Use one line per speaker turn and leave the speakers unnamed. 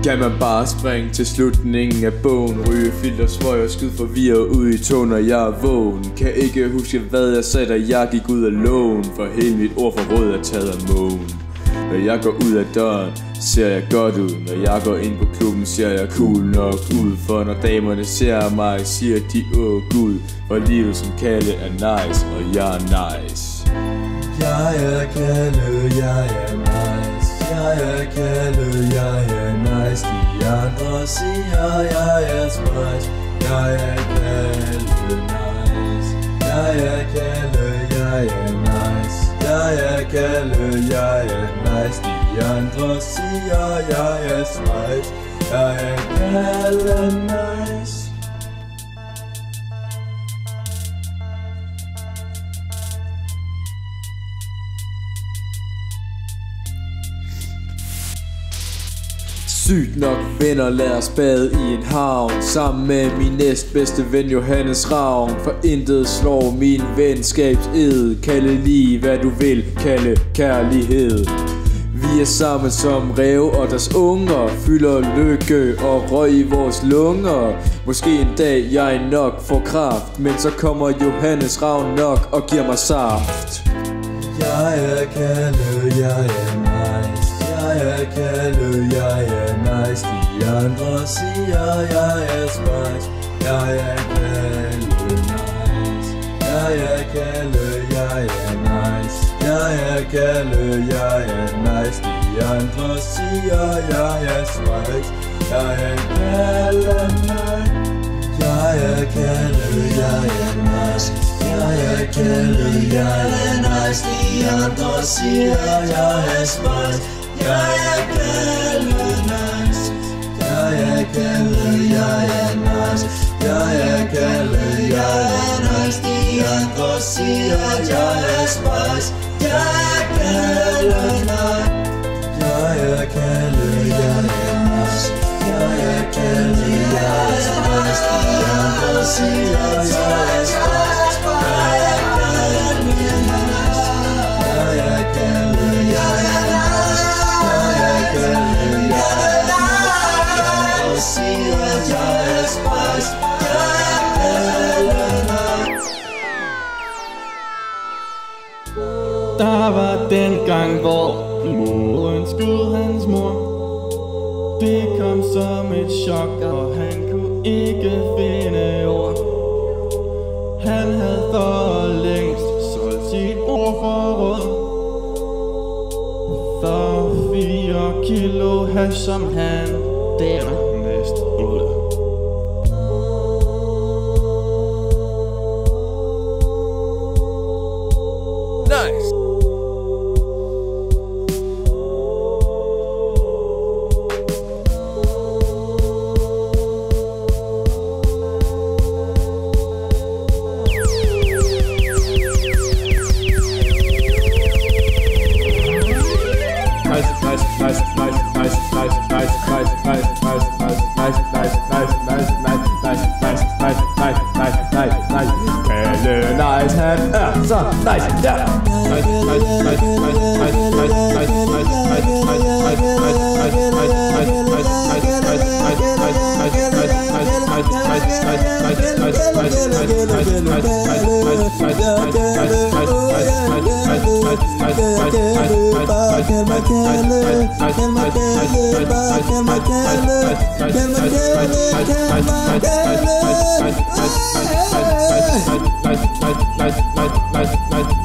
Kan man bare springe til slutningen af bogen, ryge filter, svøj og skyde forvirret ud i tog, når jeg er vågen. Kan ikke huske hvad jeg sagde, da jeg gik ud af lågen, for hele mit ordforråd er taget af mågen. Når jeg går ud af døren, ser jeg godt ud. Når jeg går ind på klubben, ser jeg cool nok ud. For når damerne ser mig, siger de åh gud, for livet som Kalle er nice, og jeg er nice.
Jeg er Kalle, jeg er nice. Jeg er Kalle, jeg er nice. De andre siger jeg er spice. Jeg er Kalle nice. Jeg er Kalle, jeg er nice. Jeg er Kalle, jeg er nice. De andre siger jeg er spice. Jeg er Kalle nice.
Sygt nok venner, lad os bade i en havn, sammen med min næstbedste ven Johannes Ravn. For intet slår min venskabsed. Kalde lige hvad du vil, kalde kærlighed. Vi er sammen som ræve og deres unger, fylder lykke og røg i vores lunger. Måske en dag jeg nok får kraft, men så kommer Johannes Ravn nok og giver mig saft.
Jeg er Kalle, jeg er nice. Jeg er Kalle, jeg er nice. De andre siger jeg er spice. Jeg er Kalle nice. Jeg er Kalle, jeg er nice. Jeg er Kalle, jeg er nice. De andre siger jeg er spice. Jeg er Kalle nice. Jeg er Kalle, jeg er nice. Jeg er Kalle, jeg er nice. De andre siger jeg er spice. Jeg er Kalle nice. Jeg er Kalle, jeg er nice. Jeg er Kalle, jeg er nice. De andre siger jeg er spice. Jeg er Kalle nice. Jeg er Kalle, jeg er nice. Jeg er Kalle, jeg er nice. De andre siger jeg er spice. Jeg er Kalle nice. Jeg er Kalle, jeg er nice. Jeg er Kalle, jeg er nice. De andre siger jeg er spice. Jeg er Kalle nice.
Der var dengang, hvor moren skød hans mor. Det kom som et chok, og han kunne ikke finde ord. Han havde for længst solgt sit ordforråd for 4 kilo hash, som han dernæst åd.
Nice. Kalle nice, han er så nice, ja. Nice.